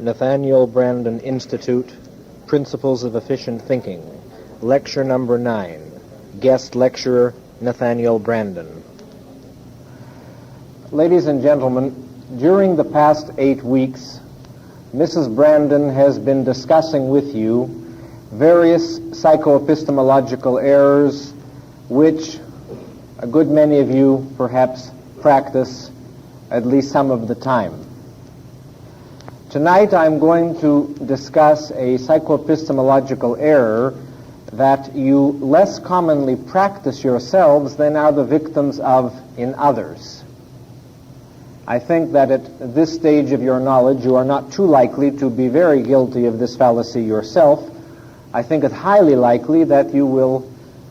Nathaniel Branden Institute, Principles of Efficient Thinking, Lecture Number 9, Guest Lecturer Nathaniel Branden. Ladies and gentlemen, during the past 8 weeks, Mrs. Branden has been discussing with you various psychoepistemological errors which a good many of you perhaps practice at least some of the time. Tonight I'm going to discuss a psychoepistemological error that you less commonly practice yourselves than are the victims of in others. I think that at this stage of your knowledge you are not too likely to be very guilty of this fallacy yourself. I think it highly likely that you will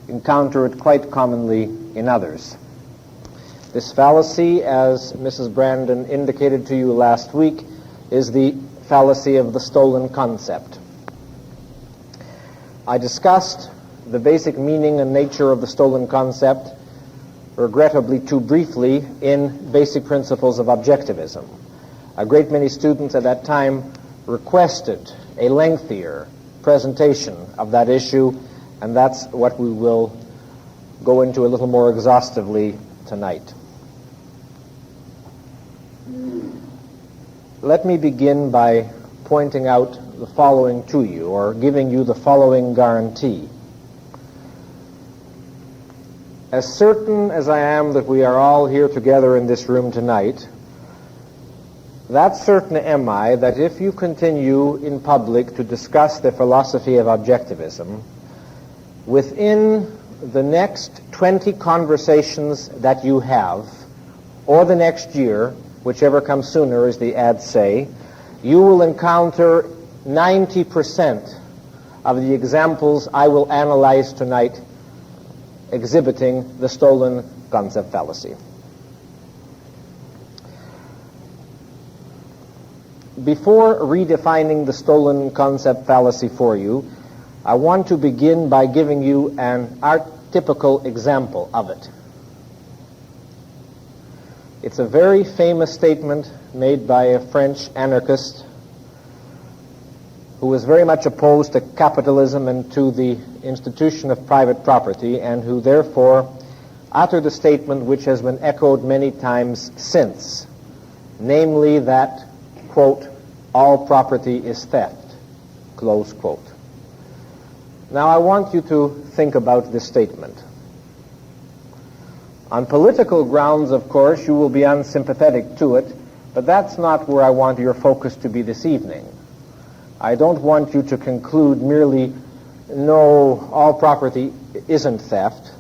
encounter it quite commonly in others. This fallacy, as Mrs. Branden indicated to you last week, is the fallacy of the stolen concept. I discussed the basic meaning and nature of the stolen concept, regrettably too briefly, in Basic Principles of Objectivism. A great many students at that time requested a lengthier presentation of that issue, and that's what we will go into a little more exhaustively tonight. Let me begin by pointing out the following to you, or giving you the following guarantee. As certain as I am that we are all here together in this room tonight, that certain am I that if you continue in public to discuss the philosophy of objectivism, within the next 20 conversations that you have, or the next year, whichever comes sooner, as the ads say, you will encounter 90% of the examples I will analyze tonight exhibiting the stolen concept fallacy. Before redefining the stolen concept fallacy for you, I want to begin by giving you an archetypical example of it. It's a very famous statement made by a French anarchist who was very much opposed to capitalism and to the institution of private property, and who therefore uttered a statement which has been echoed many times since, namely that, quote, all property is theft, close quote. Now I want you to think about this statement. On political grounds, of course, you will be unsympathetic to it, but that's not where I want your focus to be this evening. I don't want you to conclude merely, no, all property isn't theft.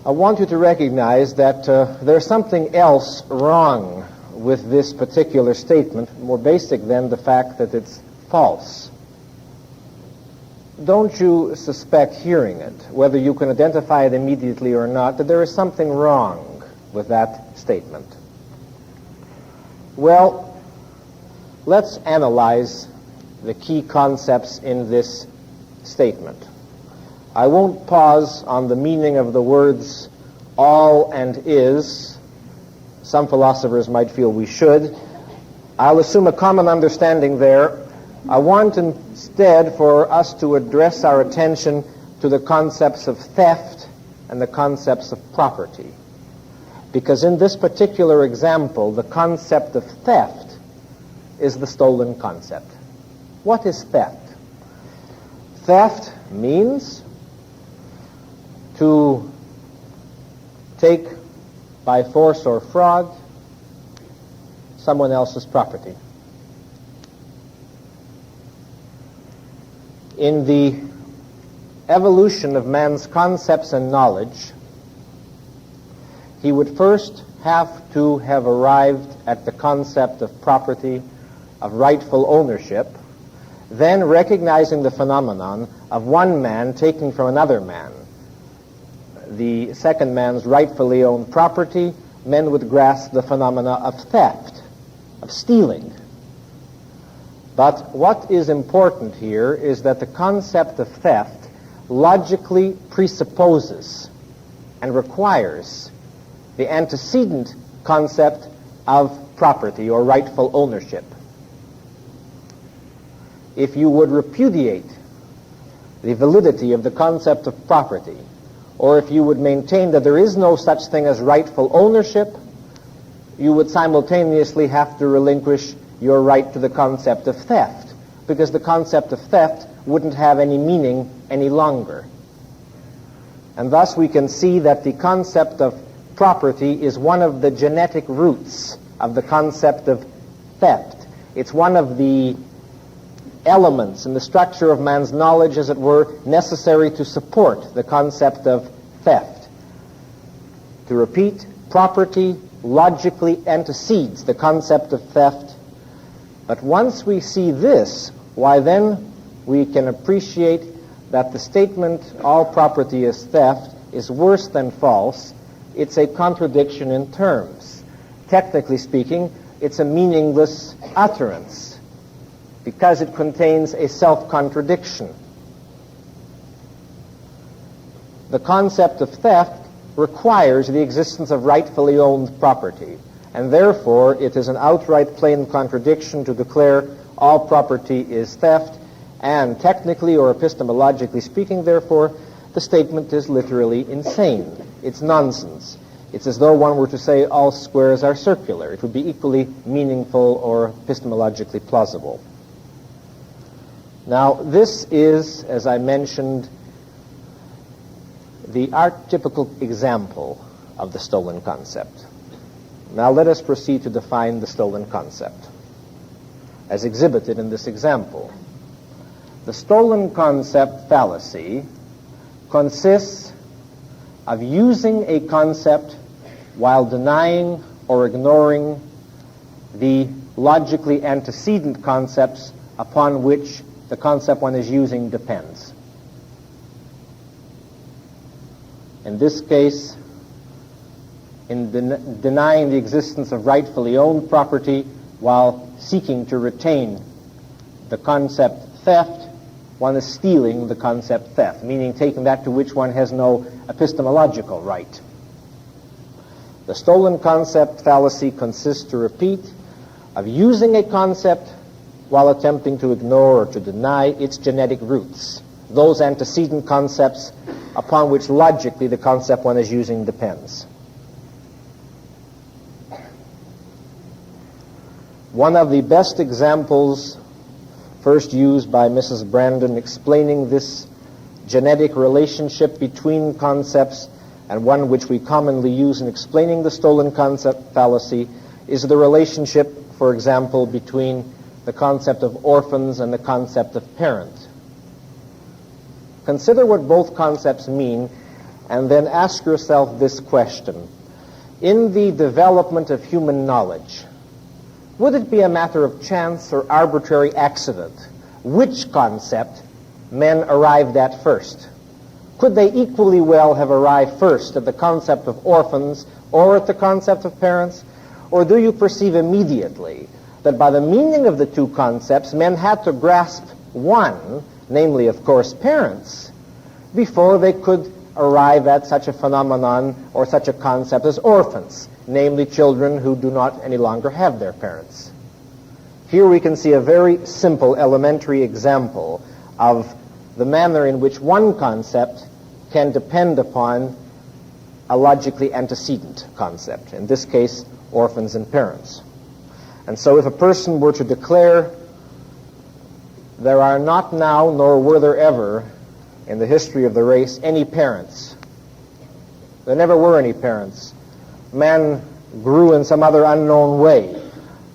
I want you to recognize that there's something else wrong with this particular statement, more basic than the fact that it's false. Don't you suspect, hearing it, whether you can identify it immediately or not, that there is something wrong with that statement? Well, let's analyze the key concepts in this statement. I won't pause on the meaning of the words all and is. Some philosophers might feel we should. I'll assume a common understanding there. I want instead for us to address our attention to the concepts of theft and the concepts of property. Because in this particular example, the concept of theft is the stolen concept. What is theft? Theft means to take by force or fraud someone else's property. In the evolution of man's concepts and knowledge, he would first have to have arrived at the concept of property, of rightful ownership, then recognizing the phenomenon of one man taking from another man the second man's rightfully owned property, men would grasp the phenomena of theft, of stealing. But what is important here is that the concept of theft logically presupposes and requires the antecedent concept of property or rightful ownership. if you would repudiate the validity of the concept of property, or if you would maintain that there is no such thing as rightful ownership, you would simultaneously have to relinquish your right to the concept of theft, because the concept of theft wouldn't have any meaning any longer. And thus we can see that the concept of property is one of the genetic roots of the concept of theft. It's one of the elements in the structure of man's knowledge, as it were, necessary to support the concept of theft. To repeat, property logically antecedes the concept of theft. But once we see this, why then we can appreciate that the statement, all property is theft, is worse than false. It's a contradiction in terms. Technically speaking, it's a meaningless utterance because it contains a self-contradiction. The concept of theft requires the existence of rightfully owned property, and therefore it is an outright plain contradiction to declare all property is theft, and technically or epistemologically speaking, therefore, the statement is literally insane. It's nonsense. It's as though one were to say all squares are circular. It would be equally meaningful or epistemologically plausible. Now, this is, as I mentioned, the archetypical example of the stolen concept. Now let us proceed to define the stolen concept as exhibited in this example. The stolen concept fallacy consists of using a concept while denying or ignoring the logically antecedent concepts upon which the concept one is using depends. In this case, in denying the existence of rightfully owned property while seeking to retain the concept theft, one is stealing the concept theft, meaning taking that to which one has no epistemological right. The stolen concept fallacy consists, to repeat, of using a concept while attempting to ignore or to deny its genetic roots, those antecedent concepts upon which logically the concept one is using depends. One of the best examples first used by Mrs. Branden explaining this genetic relationship between concepts, and one which we commonly use in explaining the stolen concept fallacy, is the relationship, for example, between the concept of orphans and the concept of parent. Consider what both concepts mean, and then ask yourself this question. In the development of human knowledge, would it be a matter of chance or arbitrary accident which concept men arrived at first? Could they equally well have arrived first at the concept of orphans or at the concept of parents? Or do you perceive immediately that by the meaning of the two concepts, men had to grasp one, namely, of course, parents, before they could arrive at such a phenomenon or such a concept as orphans, namely children who do not any longer have their parents? Here we can see a very simple elementary example of the manner in which one concept can depend upon a logically antecedent concept, in this case, orphans and parents. And so if a person were to declare, there are not now, nor were there ever, in the history of the race, any parents. There never were any parents. Man grew in some other unknown way.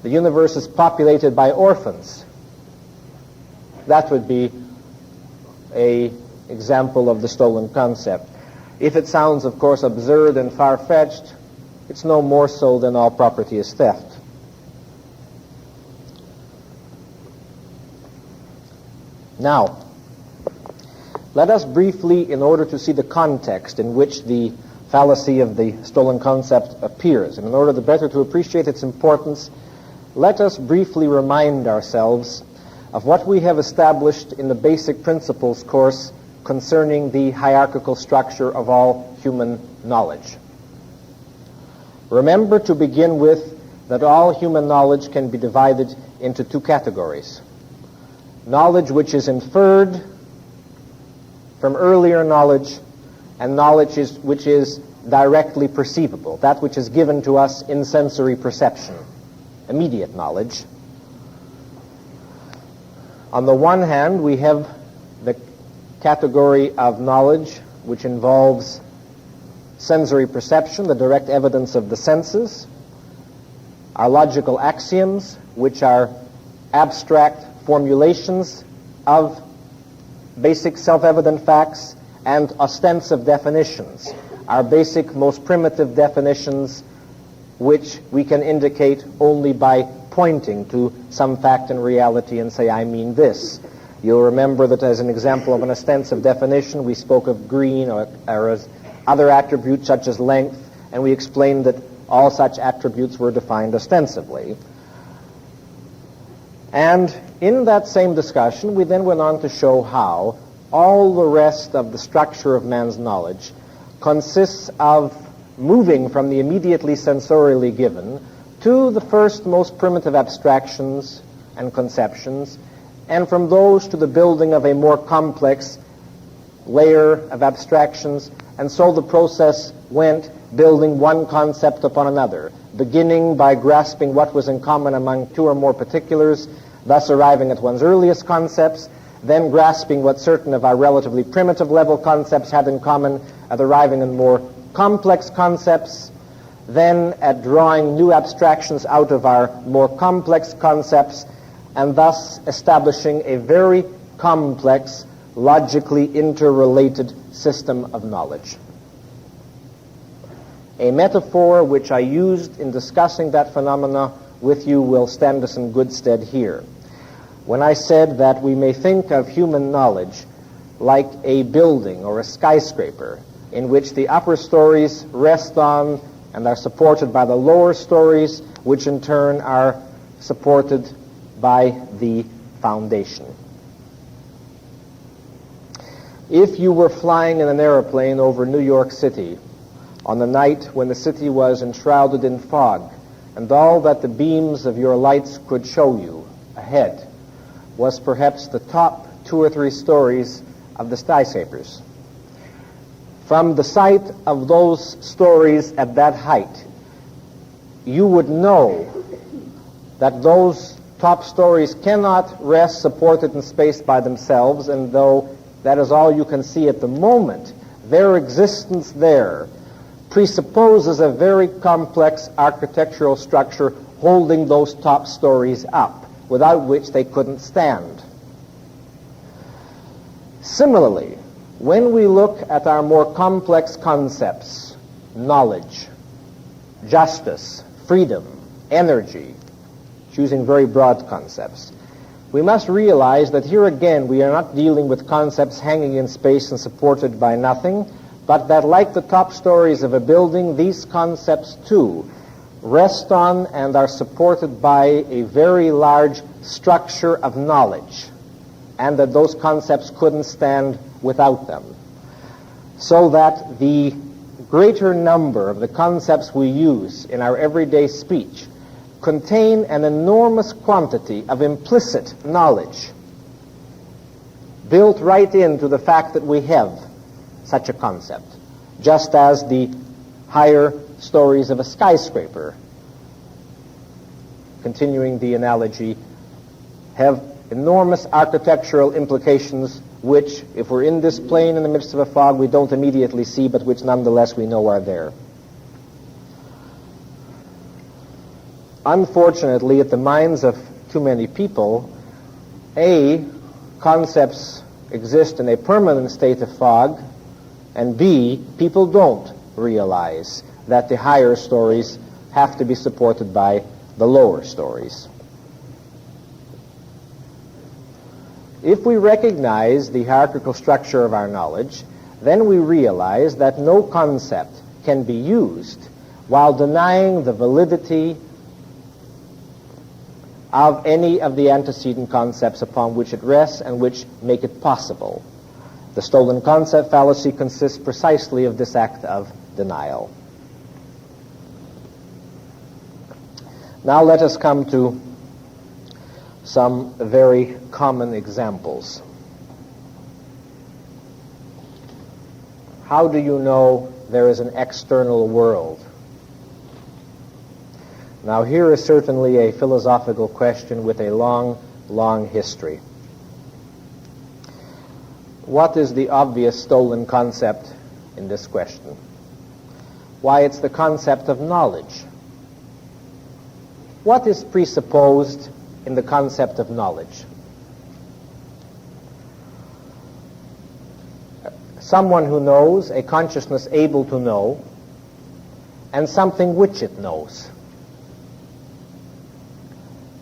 The universe is populated by orphans. That would be an example of the stolen concept. If it sounds, of course, absurd and far-fetched, it's no more so than all property is theft. Now, let us briefly, in order to see the context in which the fallacy of the stolen concept appears, and in order better to appreciate its importance, let us briefly remind ourselves of what we have established in the Basic Principles course concerning the hierarchical structure of all human knowledge. Remember, to begin with, that all human knowledge can be divided into two categories. knowledge which is inferred from earlier knowledge, and knowledge which is directly perceivable, that which is given to us in sensory perception, immediate knowledge. On the one hand, we have the category of knowledge which involves sensory perception, the direct evidence of the senses, our logical axioms, which are abstract formulations of basic self-evident facts, and ostensive definitions, our basic, most primitive definitions, which we can indicate only by pointing to some fact and reality and say, I mean this. You'll remember that as an example of an ostensive definition, we spoke of green or as other attributes such as length, and we explained that all such attributes were defined ostensively. And in that same discussion, we then went on to show how all the rest of the structure of man's knowledge consists of moving from the immediately sensorially given to the first most primitive abstractions and conceptions, and from those to the building of a more complex layer of abstractions. And so the process went, building one concept upon another, beginning by grasping what was in common among two or more particulars, thus arriving at one's earliest concepts, then grasping what certain of our relatively primitive level concepts had in common, at arriving in more complex concepts, then at drawing new abstractions out of our more complex concepts, and thus establishing a very complex, logically interrelated system of knowledge. A metaphor which I used in discussing that phenomena with you will stand us in good stead here. When I said that we may think of human knowledge like a building or a skyscraper in which the upper stories rest on and are supported by the lower stories, which in turn are supported by the foundation. If you were flying in an airplane over New York City on the night when the city was enshrouded in fog, and all that the beams of your lights could show you ahead was perhaps the top 2 or 3 stories of the skyscrapers. From the sight of those stories at that height, you would know that those top stories cannot rest supported in space by themselves, and though that is all you can see at the moment, their existence there presupposes a very complex architectural structure holding those top stories up, without which they couldn't stand. Similarly, when we look at our more complex concepts, knowledge, justice, freedom, energy, choosing very broad concepts, we must realize that here again we are not dealing with concepts hanging in space and supported by nothing, but that like the top stories of a building, these concepts too rest on and are supported by a very large structure of knowledge, and that those concepts couldn't stand without them. So that the greater number of the concepts we use in our everyday speech contain an enormous quantity of implicit knowledge built right into the fact that we have such a concept, just as the higher stories of a skyscraper, continuing the analogy, have enormous architectural implications which, if we're in this plane in the midst of a fog, we don't immediately see, but which nonetheless we know are there. Unfortunately, at the minds of too many people, A, concepts exist in a permanent state of fog, and B, people don't realize that the higher stories have to be supported by the lower stories. If we recognize the hierarchical structure of our knowledge, then we realize that no concept can be used while denying the validity of any of the antecedent concepts upon which it rests and which make it possible. The stolen concept fallacy consists precisely of this act of denial. Now let us come to some very common examples. How do you know there is an external world? Now, here is certainly a philosophical question with a long, long history. What is the obvious stolen concept in this question? Why, it's the concept of knowledge. What is presupposed in the concept of knowledge? Someone who knows, a consciousness able to know, and something which it knows.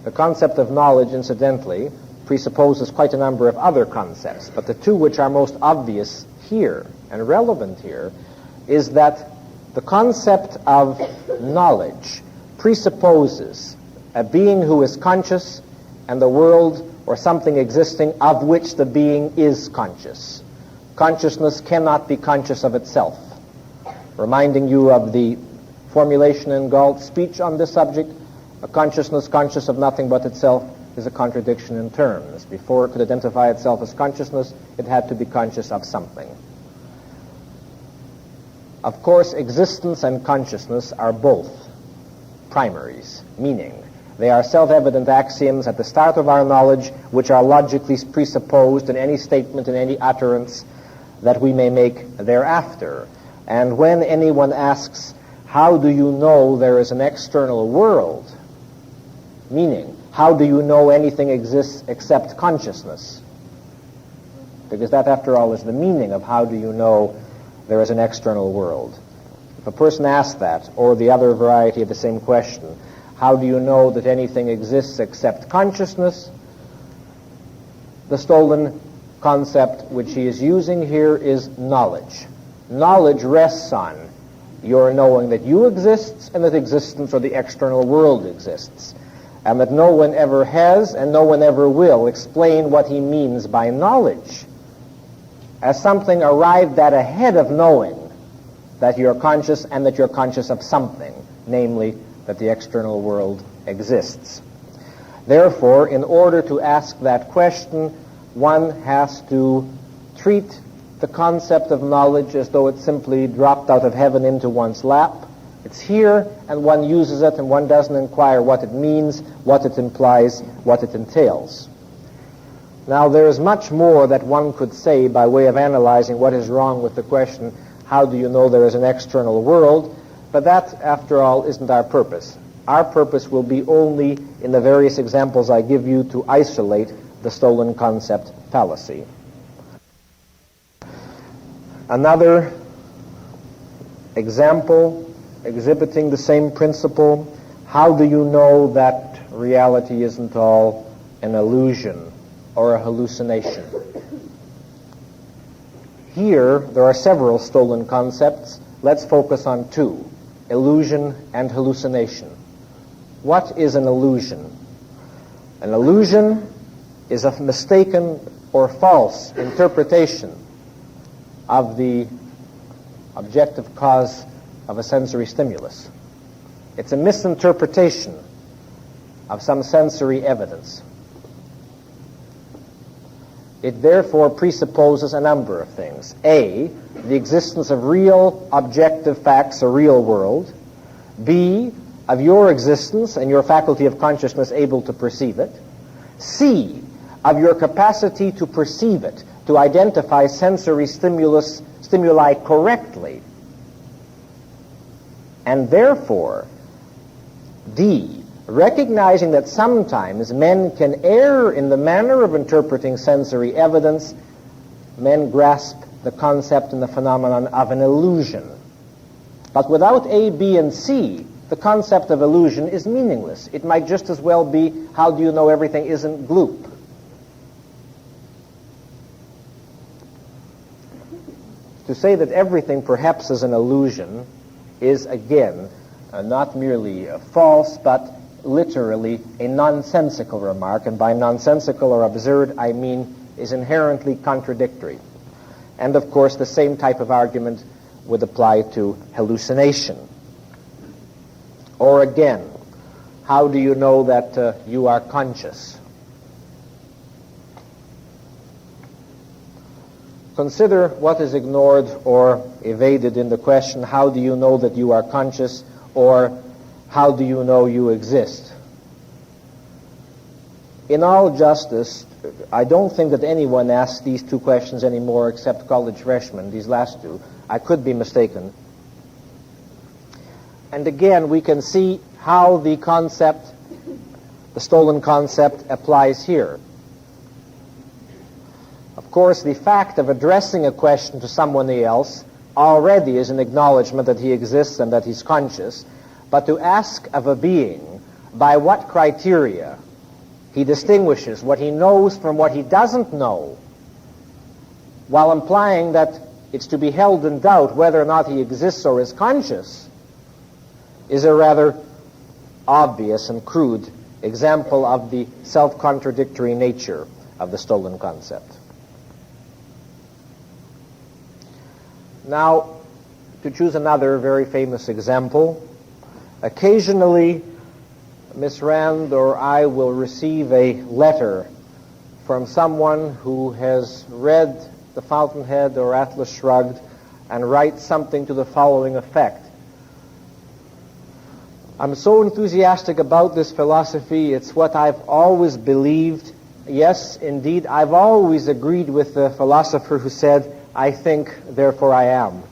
The concept of knowledge, incidentally, presupposes quite a number of other concepts, but the two which are most obvious here and relevant here is that the concept of knowledge presupposes a being who is conscious and the world or something existing of which the being is conscious. Consciousness cannot be conscious of itself. Reminding you of the formulation in Galt's speech on this subject, a consciousness conscious of nothing but itself is a contradiction in terms. Before it could identify itself as consciousness, it had to be conscious of something. Of course, existence and consciousness are both primaries, meaning they are self-evident axioms at the start of our knowledge, which are logically presupposed in any statement, in any utterance that we may make thereafter. And when anyone asks, how do you know there is an external world? Meaning, how do you know anything exists except consciousness? Because that, after all, is the meaning of how do you know there is an external world. If a person asks that, or the other variety of the same question, how do you know that anything exists except consciousness? The stolen concept which he is using here is knowledge. Knowledge rests on your knowing that you exist and that existence or the external world exists, and that no one ever has and no one ever will explain what he means by knowledge as something arrived at ahead of knowing that you're conscious and that you're conscious of something, namely that the external world exists. Therefore, in order to ask that question, one has to treat the concept of knowledge as though it simply dropped out of heaven into one's lap. It's here, and one uses it, and one doesn't inquire what it means, what it implies, what it entails. Now, there is much more that one could say by way of analyzing what is wrong with the question, how do you know there is an external world? But that, after all, isn't our purpose. Our purpose will be only, in the various examples I give you, to isolate the stolen concept fallacy. Another example exhibiting the same principle, how do you know that reality isn't all an illusion or a hallucination? Here, there are several stolen concepts. Let's focus on two, illusion and hallucination. What is an illusion? An illusion is a mistaken or false interpretation of the objective cause of a sensory stimulus. It's a misinterpretation of some sensory evidence. It therefore presupposes a number of things. A, the existence of real objective facts, a real world. B, of your existence and your faculty of consciousness able to perceive it. C, of your capacity to perceive it, to identify sensory stimuli correctly. And therefore, D, recognizing that sometimes men can err in the manner of interpreting sensory evidence, men grasp the concept and the phenomenon of an illusion. But without A, B, and C, the concept of illusion is meaningless. It might just as well be, how do you know everything isn't gloop? To say that everything perhaps is an illusion is, again, not merely false, but literally a nonsensical remark, and by nonsensical or absurd I mean is inherently contradictory. And of course the same type of argument would apply to hallucination. Or again, how do you know that you are conscious? Consider what is ignored or evaded in the question, how do you know that you are conscious, or how do you know you exist? In all justice, I don't think that anyone asks these two questions anymore except college freshmen, these last two. I could be mistaken. And again, we can see how the concept, the stolen concept, applies here. Of course, the fact of addressing a question to someone else already is an acknowledgement that he exists and that he's conscious, but to ask of a being by what criteria he distinguishes what he knows from what he doesn't know, while implying that it's to be held in doubt whether or not he exists or is conscious, is a rather obvious and crude example of the self-contradictory nature of the stolen concept. Now, to choose another very famous example, occasionally Miss Rand or I will receive a letter from someone who has read The Fountainhead or Atlas Shrugged and writes something to the following effect. I'm so enthusiastic about this philosophy, it's what I've always believed. Yes, indeed, I've always agreed with the philosopher who said, I think, therefore I am.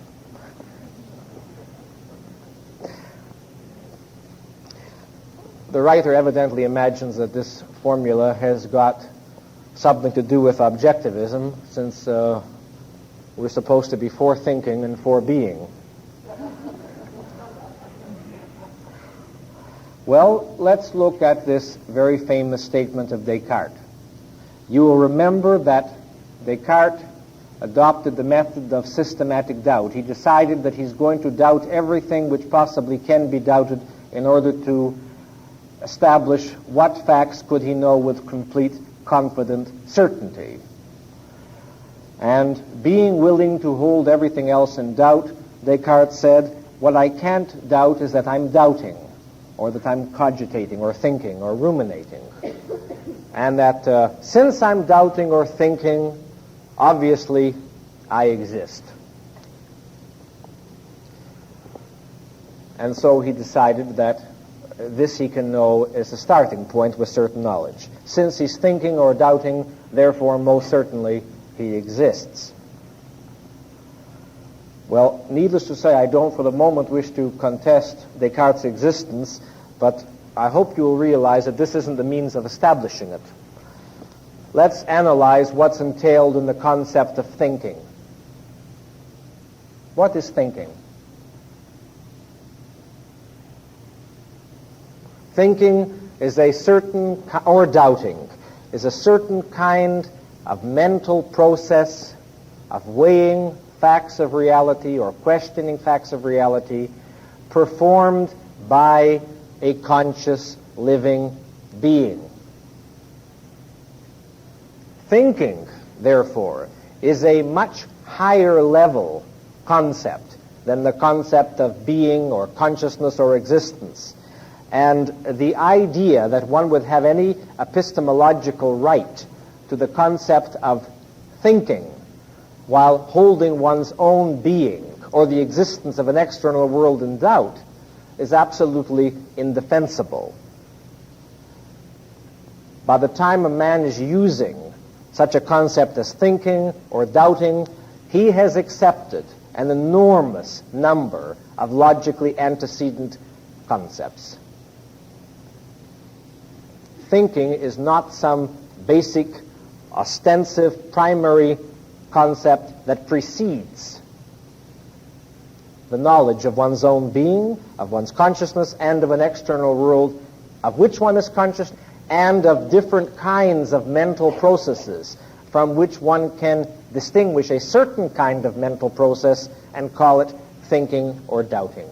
The writer evidently imagines that this formula has got something to do with objectivism, since we're supposed to be for thinking and for being. Well, let's look at this very famous statement of Descartes. You will remember that Descartes adopted the method of systematic doubt. He decided that he's going to doubt everything which possibly can be doubted in order to establish what facts could he know with complete, confident certainty. And being willing to hold everything else in doubt, Descartes said, what I can't doubt is that I'm doubting, or that I'm cogitating, or thinking, or ruminating. And that since I'm doubting or thinking, obviously I exist. And so he decided that this he can know as a starting point with certain knowledge. Since he's thinking or doubting, therefore most certainly he exists. Well, needless to say, I don't for the moment wish to contest Descartes' existence, but I hope you will realize that this isn't the means of establishing it. Let's analyze what's entailed in the concept of thinking. What is thinking? Thinking is a certain, or doubting, is a certain kind of mental process of weighing facts of reality or questioning facts of reality performed by a conscious living being. Thinking, therefore, is a much higher level concept than the concept of being or consciousness or existence. And the idea that one would have any epistemological right to the concept of thinking while holding one's own being or the existence of an external world in doubt is absolutely indefensible. By the time a man is using such a concept as thinking or doubting, he has accepted an enormous number of logically antecedent concepts. Thinking is not some basic, ostensive, primary concept that precedes the knowledge of one's own being, of one's consciousness, and of an external world of which one is conscious, and of different kinds of mental processes from which one can distinguish a certain kind of mental process and call it thinking or doubting.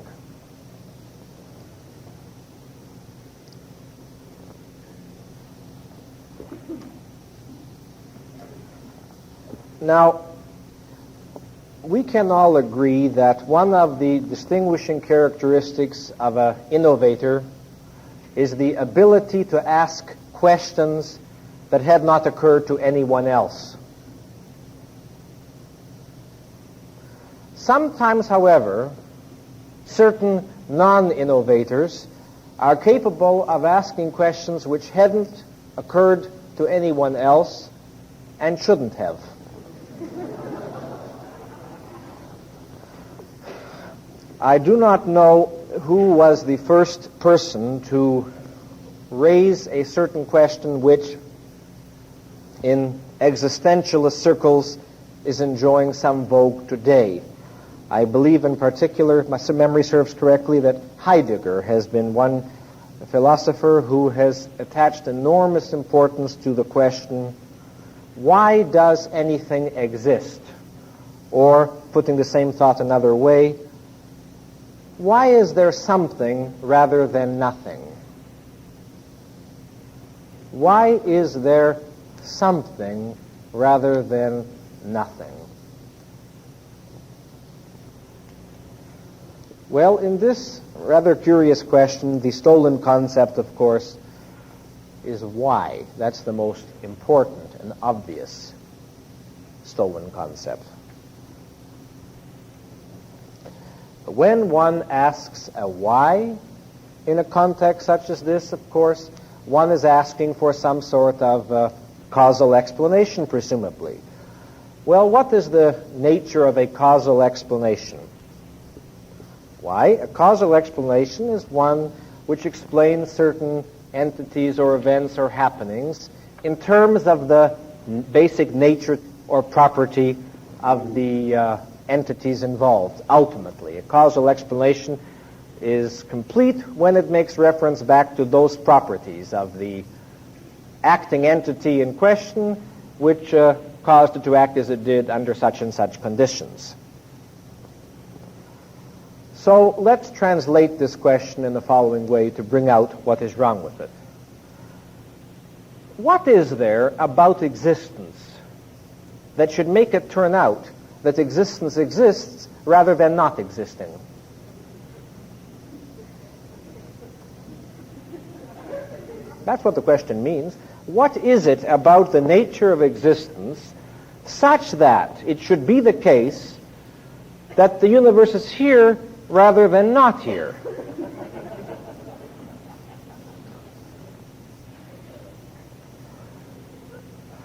Now, we can all agree that one of the distinguishing characteristics of an innovator is the ability to ask questions that had not occurred to anyone else. Sometimes, however, certain non-innovators are capable of asking questions which hadn't occurred to anyone else and shouldn't have. I do not know who was the first person to raise a certain question which, in existentialist circles, is enjoying some vogue today. I believe in particular, my memory serves correctly, that Heidegger has been one philosopher who has attached enormous importance to the question, why does anything exist? Or, putting the same thought another way, why is there something rather than nothing? Why is there something rather than nothing? Well, in this rather curious question, the stolen concept, of course, is why. That's the most important and obvious stolen concept. When one asks a why in a context such as this, of course, one is asking for some sort of causal explanation, presumably. Well, what is the nature of a causal explanation? Why? A causal explanation is one which explains certain entities or events or happenings in terms of the basic nature or property of the entities involved, ultimately. A causal explanation is complete when it makes reference back to those properties of the acting entity in question which caused it to act as it did under such and such conditions. So let's translate this question in the following way to bring out what is wrong with it. What is there about existence that should make it turn out that existence exists rather than not existing? That's what the question means. What is it about the nature of existence such that it should be the case that the universe is here rather than not here?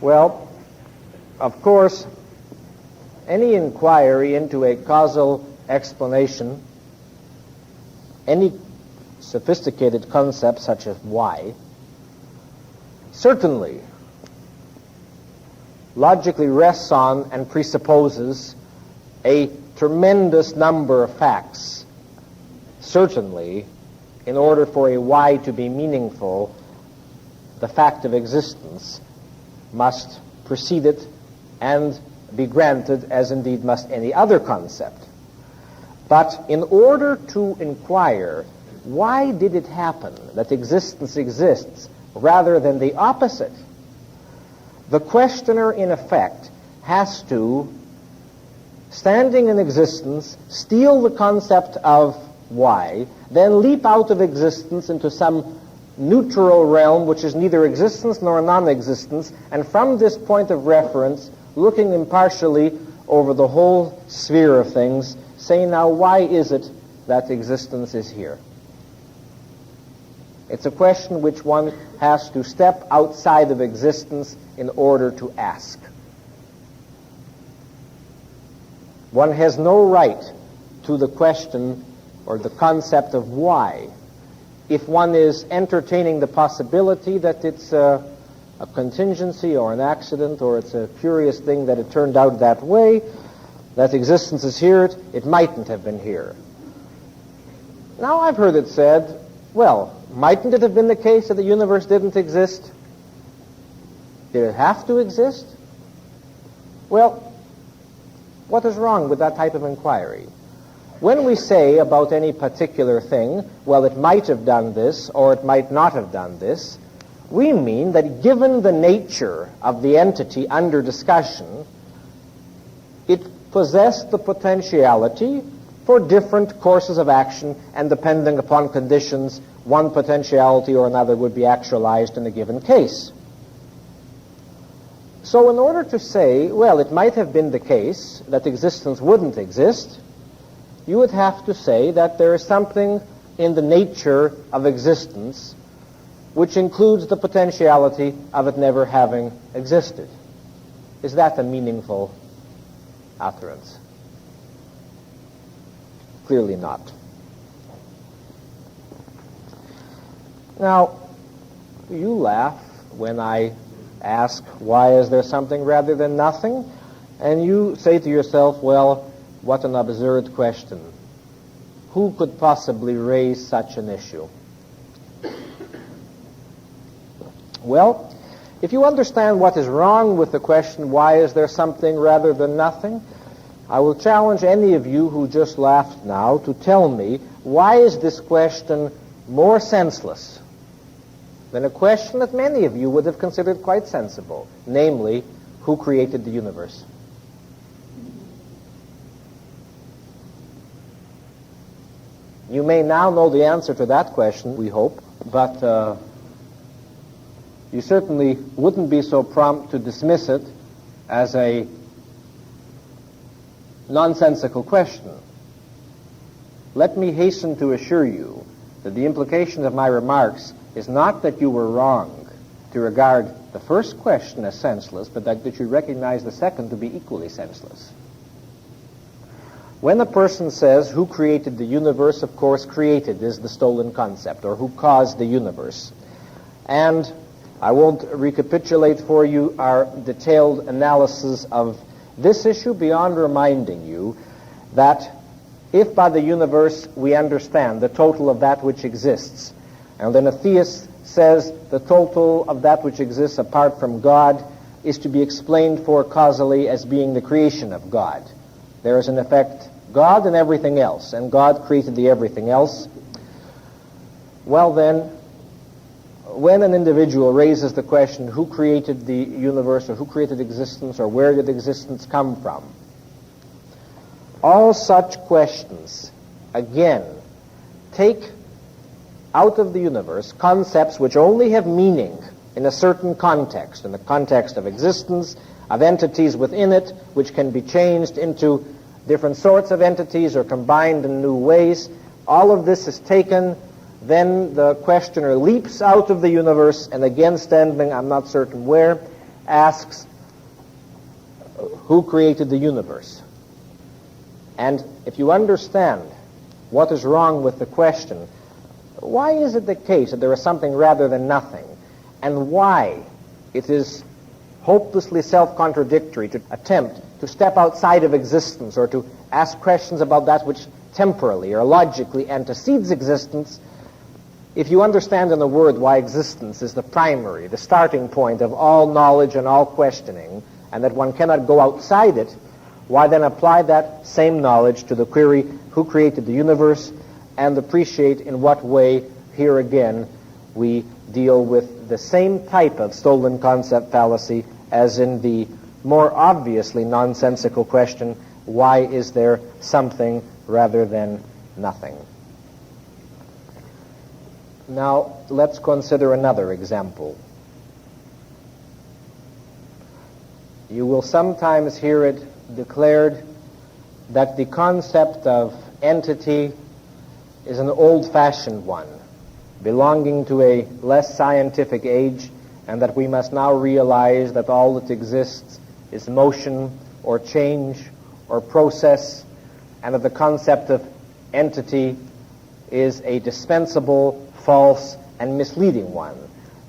Well, of course, any inquiry into a causal explanation, any sophisticated concept such as why, certainly logically rests on and presupposes a tremendous number of facts. Certainly, in order for a why to be meaningful, the fact of existence must precede it and be granted, as indeed must any other concept. But in order to inquire, why did it happen that existence exists rather than the opposite, the questioner, in effect, has to, standing in existence, steal the concept of why, then leap out of existence into some neutral realm which is neither existence nor non-existence, and from this point of reference, looking impartially over the whole sphere of things, say, now, why is it that existence is here? It's a question which one has to step outside of existence in order to ask. One has no right to the question or the concept of why if one is entertaining the possibility that it's a contingency or an accident, or it's a curious thing that it turned out that way, that existence is here, it mightn't have been here. Now, I've heard it said, well, mightn't it have been the case that the universe didn't exist? Did it have to exist? Well, what is wrong with that type of inquiry? When we say about any particular thing, well, it might have done this or it might not have done this, we mean that given the nature of the entity under discussion, it possessed the potentiality for different courses of action, and depending upon conditions, one potentiality or another would be actualized in a given case. So in order to say, well, it might have been the case that existence wouldn't exist, you would have to say that there is something in the nature of existence which includes the potentiality of it never having existed. Is that a meaningful utterance? Clearly not. Now, you laugh when I ask, why is there something rather than nothing? And you say to yourself, well, what an absurd question. Who could possibly raise such an issue? Well, if you understand what is wrong with the question, why is there something rather than nothing, I will challenge any of you who just laughed now to tell me, why is this question more senseless than a question that many of you would have considered quite sensible, namely, who created the universe? You may now know the answer to that question, we hope, but you certainly wouldn't be so prompt to dismiss it as a nonsensical question. Let me hasten to assure you that the implication of my remarks is not that you were wrong to regard the first question as senseless, but that you recognize the second to be equally senseless. When a person says, who created the universe, of course, created is the stolen concept, or who caused the universe. And I won't recapitulate for you our detailed analysis of this issue beyond reminding you that if by the universe we understand the total of that which exists, and then a theist says the total of that which exists apart from God is to be explained for causally as being the creation of God. There is in effect God and everything else, and God created the everything else. Well then, when an individual raises the question, who created the universe, or who created existence, or where did existence come from? All such questions, again, take out of the universe concepts which only have meaning in a certain context, in the context of existence, of entities within it, which can be changed into different sorts of entities or combined in new ways. All of this is taken. Then the questioner leaps out of the universe and again standing, I'm not certain where, asks, who created the universe? And if you understand what is wrong with the question, why is it the case that there is something rather than nothing, and why it is hopelessly self-contradictory to attempt to step outside of existence or to ask questions about that which temporally or logically antecedes existence, if you understand in a word why existence is the primary, the starting point of all knowledge and all questioning, and that one cannot go outside it, why then apply that same knowledge to the query, who created the universe, and appreciate in what way, here again, we deal with the same type of stolen concept fallacy as in the more obviously nonsensical question, why is there something rather than nothing? Now, let's consider another example. You will sometimes hear it declared that the concept of entity is an old-fashioned one, belonging to a less scientific age, and that we must now realize that all that exists is motion or change or process, and that the concept of entity is a dispensable, false, and misleading one.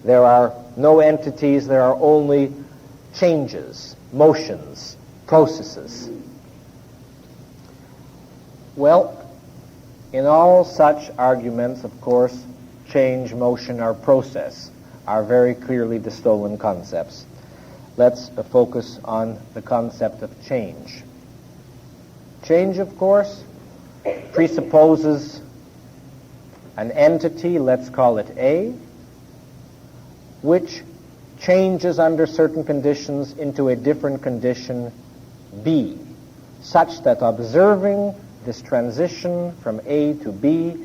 There are no entities, there are only changes, motions, processes. Well, in all such arguments, of course, change, motion, or process are very clearly the stolen concepts. Let's focus on the concept of change. Change, of course, presupposes an entity, let's call it A, which changes under certain conditions into a different condition, B, such that observing this transition from A to B,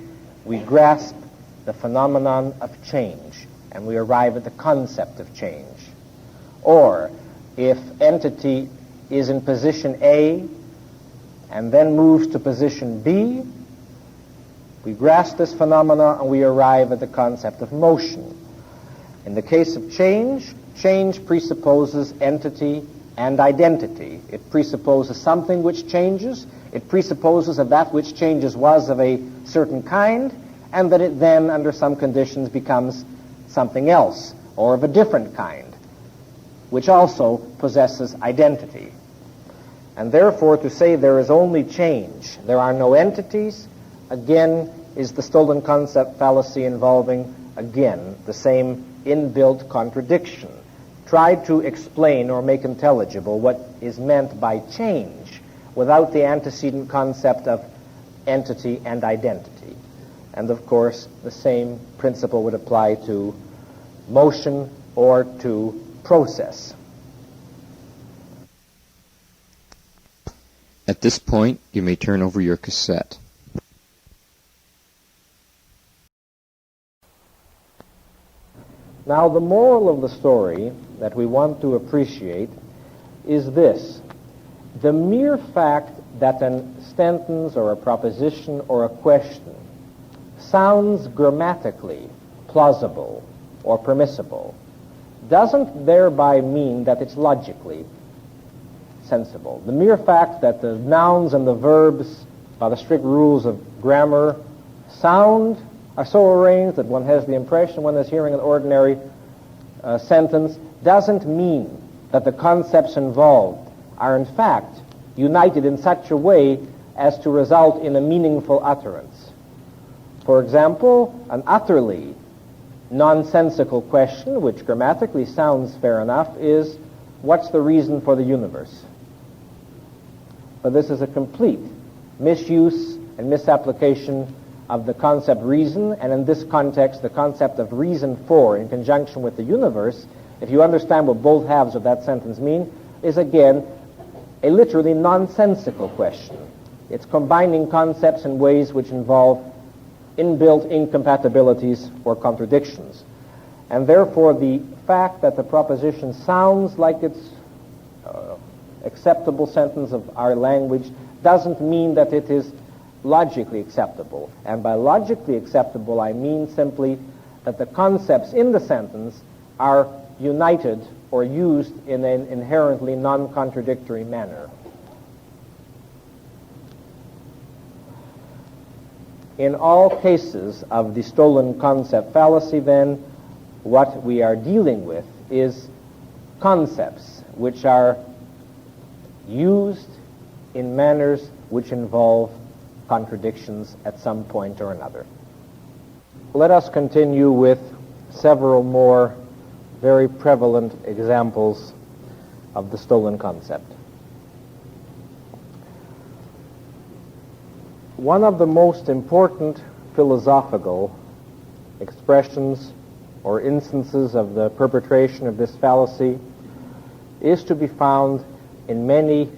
we grasp the phenomenon of change, and we arrive at the concept of change. Or, if entity is in position A, and then moves to position B, we grasp this phenomena and we arrive at the concept of motion. In the case of change, change presupposes entity and identity. It presupposes something which changes. It presupposes that which changes was of a certain kind, and that it then, under some conditions, becomes something else, or of a different kind, which also possesses identity. And therefore, to say there is only change, there are no entities, again, is the stolen concept fallacy involving, again, the same inbuilt contradiction. Try to explain or make intelligible what is meant by change without the antecedent concept of entity and identity. And of course, the same principle would apply to motion or to process. At this point, you may turn over your cassette. Now, the moral of the story that we want to appreciate is this. The mere fact that a sentence or a proposition or a question sounds grammatically plausible or permissible doesn't thereby mean that it's logically sensible. The mere fact that the nouns and the verbs, by the strict rules of grammar, are so arranged that one has the impression one is hearing an ordinary sentence doesn't mean that the concepts involved are in fact united in such a way as to result in a meaningful utterance. For example, an utterly nonsensical question, which grammatically sounds fair enough, is, what's the reason for the universe? But this is a complete misuse and misapplication of the concept reason, and in this context, the concept of reason for in conjunction with the universe, if you understand what both halves of that sentence mean, is again a literally nonsensical question. It's combining concepts in ways which involve inbuilt incompatibilities or contradictions. And therefore, the fact that the proposition sounds like it's acceptable sentence of our language doesn't mean that it is logically acceptable. And by logically acceptable, I mean simply that the concepts in the sentence are united or used in an inherently non-contradictory manner. In all cases of the stolen concept fallacy, then, what we are dealing with is concepts which are used in manners which involve contradictions at some point or another. Let us continue with several more very prevalent examples of the stolen concept. One of the most important philosophical expressions or instances of the perpetration of this fallacy is to be found in many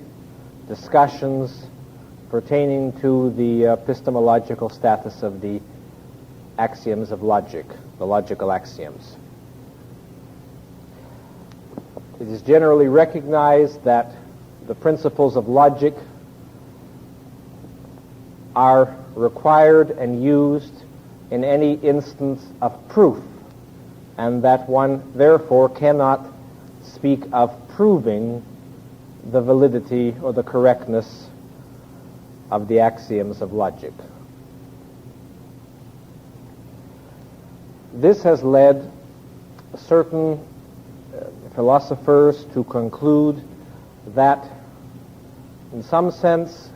discussions pertaining to the epistemological status of the axioms of logic, the logical axioms. It is generally recognized that the principles of logic are required and used in any instance of proof, and that one therefore cannot speak of proving the validity or the correctness of the axioms of logic. This has led certain philosophers to conclude that, in some sense,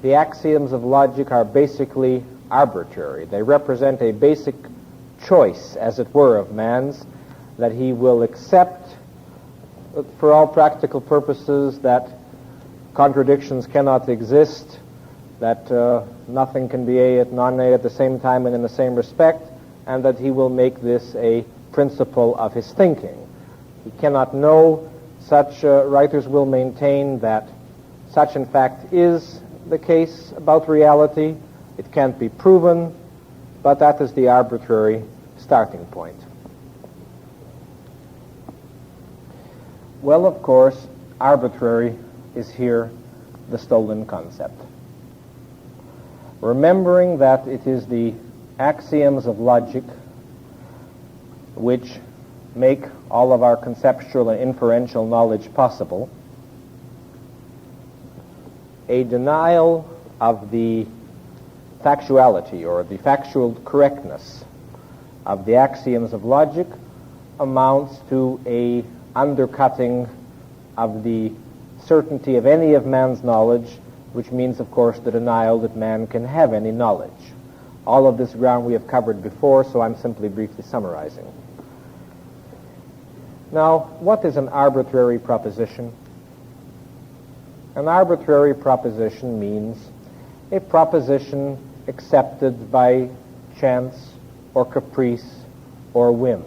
the axioms of logic are basically arbitrary. They represent a basic choice, as it were, of man's, that he will accept, for all practical purposes, that contradictions cannot exist, that nothing can be A and non-A at the same time and in the same respect, and that he will make this a principle of his thinking. He cannot know. Such writers will maintain that such, in fact, is the case about reality. It can't be proven, but that is the arbitrary starting point. Well, of course, arbitrary is here the stolen concept. Remembering that it is the axioms of logic which make all of our conceptual and inferential knowledge possible, a denial of the factuality or the factual correctness of the axioms of logic amounts to a undercutting of the certainty of any of man's knowledge, which means, of course, the denial that man can have any knowledge. All of this ground we have covered before, so I'm simply briefly summarizing. Now, what is an arbitrary proposition? An arbitrary proposition means a proposition accepted by chance or caprice or whim.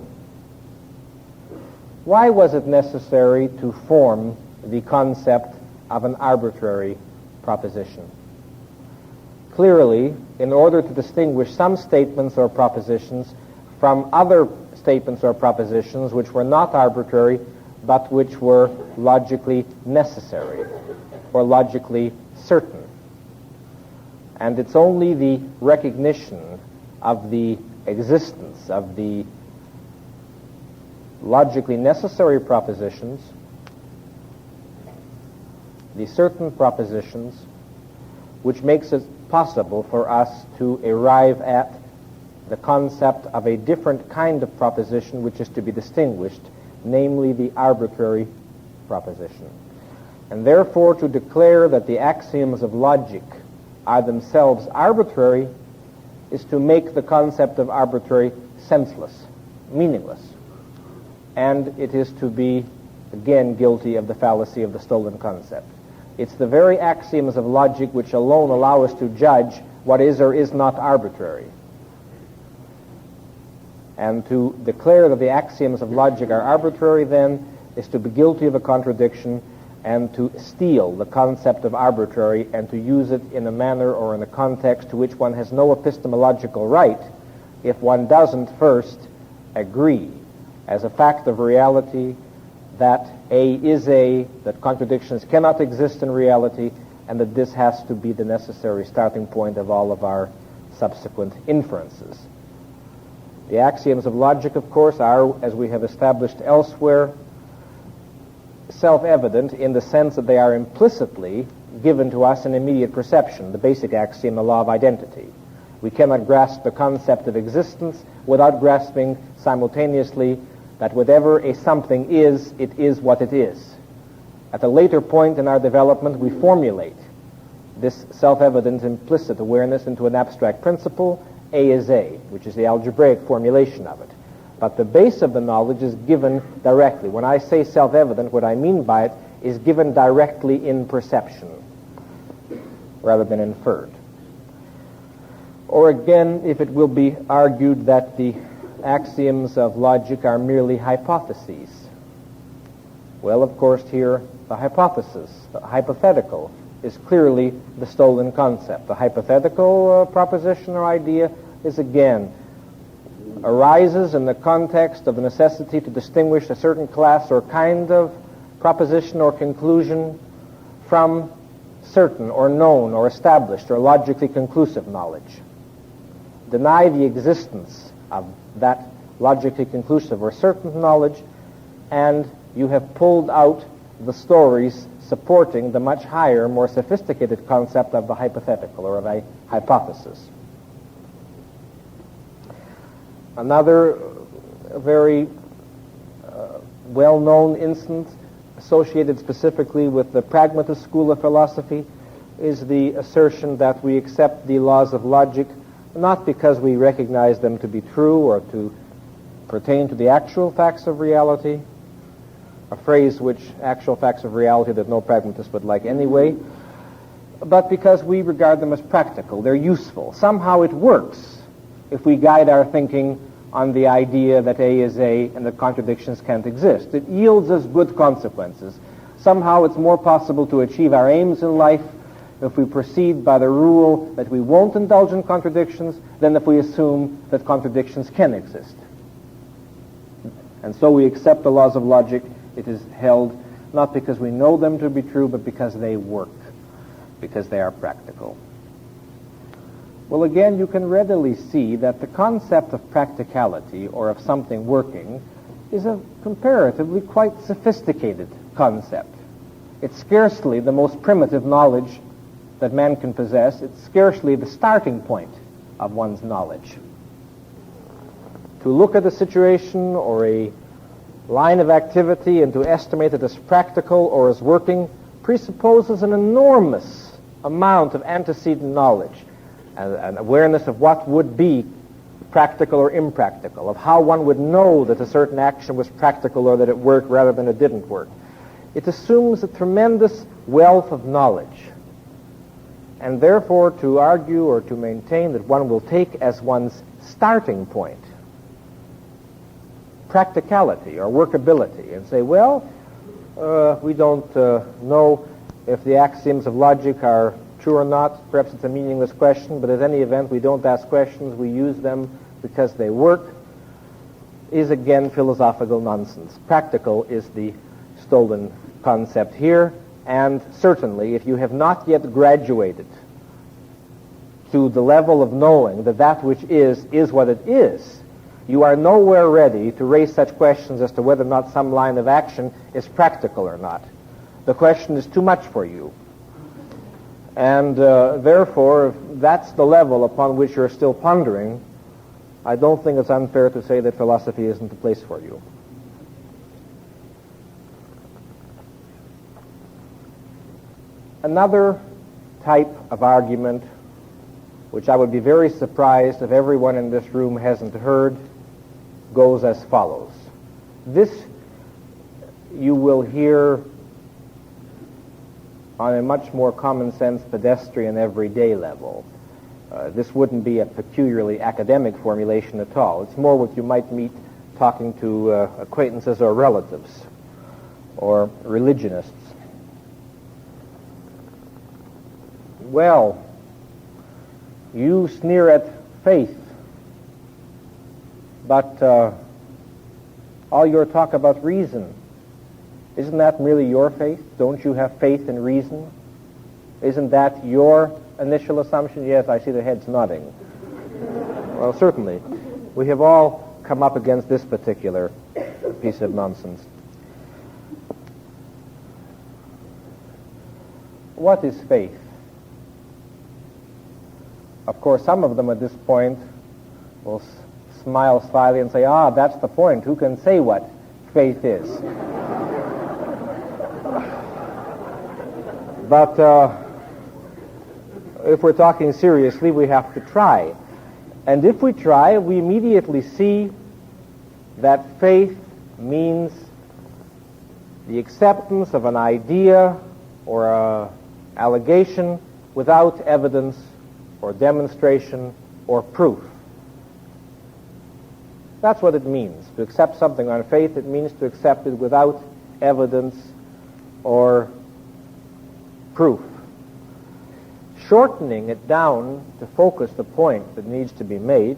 Why was it necessary to form the concept of an arbitrary proposition? Clearly, in order to distinguish some statements or propositions from other statements or propositions which were not arbitrary, but which were logically necessary or logically certain. And it's only the recognition of the existence of the logically necessary propositions, the certain propositions, which makes it possible for us to arrive at the concept of a different kind of proposition which is to be distinguished, namely the arbitrary proposition. And therefore, to declare that the axioms of logic are themselves arbitrary is to make the concept of arbitrary senseless, meaningless. And it is to be, again, guilty of the fallacy of the stolen concept. It's the very axioms of logic which alone allow us to judge what is or is not arbitrary. And to declare that the axioms of logic are arbitrary, then, is to be guilty of a contradiction and to steal the concept of arbitrary and to use it in a manner or in a context to which one has no epistemological right if one doesn't first agree as a fact of reality that A is A, that contradictions cannot exist in reality, and that this has to be the necessary starting point of all of our subsequent inferences. The axioms of logic, of course, are, as we have established elsewhere, self-evident in the sense that they are implicitly given to us in immediate perception, the basic axiom, the law of identity. We cannot grasp the concept of existence without grasping simultaneously that whatever a something is, it is what it is. At a later point in our development, we formulate this self-evident implicit awareness into an abstract principle, A is A, which is the algebraic formulation of it. But the base of the knowledge is given directly. When I say self-evident, what I mean by it is given directly in perception, rather than inferred. Or again, if it will be argued that the axioms of logic are merely hypotheses. Well, of course, here the hypothesis, the hypothetical, is clearly the stolen concept. The hypothetical proposition or idea is, again, arises in the context of the necessity to distinguish a certain class or kind of proposition or conclusion from certain or known or established or logically conclusive knowledge. Deny the existence of that logically conclusive or certain knowledge, and you have pulled out the stories supporting the much higher, more sophisticated concept of the hypothetical or of a hypothesis. Another very well-known instance associated specifically with the pragmatist school of philosophy is the assertion that we accept the laws of logic not because we recognize them to be true or to pertain to the actual facts of reality, a phrase which actual facts of reality that no pragmatist would like anyway, but because we regard them as practical. They're useful. Somehow it works if we guide our thinking on the idea that A is A and that contradictions can't exist. It yields us good consequences. Somehow it's more possible to achieve our aims in life if we proceed by the rule that we won't indulge in contradictions than if we assume that contradictions can exist. And so we accept the laws of logic. It is held not because we know them to be true, but because they work. because they are practical. Well, again, you can readily see that the concept of practicality or of something working is a comparatively quite sophisticated concept. It's scarcely the most primitive knowledge that man can possess. It's scarcely the starting point of one's knowledge. To look at a situation or a line of activity and to estimate it as practical or as working presupposes an enormous amount of antecedent knowledge, an awareness of what would be practical or impractical, of how one would know that a certain action was practical or that it worked rather than it didn't work. It assumes a tremendous wealth of knowledge. And therefore, to argue or to maintain that one will take as one's starting point practicality or workability and say, well, we don't know if the axioms of logic are true or not. Perhaps it's a meaningless question, but at any event, we don't ask questions. We use them because they work, is again philosophical nonsense. Practical is the stolen concept here, and certainly if you have not yet graduated to the level of knowing that that which is what it is, you are nowhere ready to raise such questions as to whether or not some line of action is practical or not. The question is too much for you. And therefore, if that's the level upon which you're still pondering, I don't think it's unfair to say that philosophy isn't the place for you. Another type of argument, which I would be very surprised if everyone in this room hasn't heard, goes as follows. This you will hear on a much more common sense, pedestrian, everyday level. This wouldn't be a peculiarly academic formulation at all. It's more what you might meet talking to acquaintances or relatives or religionists. Well, you sneer at faith, but all your talk about reason, isn't that really your faith? Don't you have faith in reason? Isn't that your initial assumption? Yes, I see the heads nodding. Well, certainly. We have all come up against this particular piece of nonsense. What is faith? Of course, some of them at this point will smile slyly and say, that's the point. Who can say what faith is? But if we're talking seriously, we have to try. And if we try, we immediately see that faith means the acceptance of an idea or an allegation without evidence or demonstration or proof. That's what it means. To accept something on faith, it means to accept it without evidence or proof. Shortening it down to focus the point that needs to be made,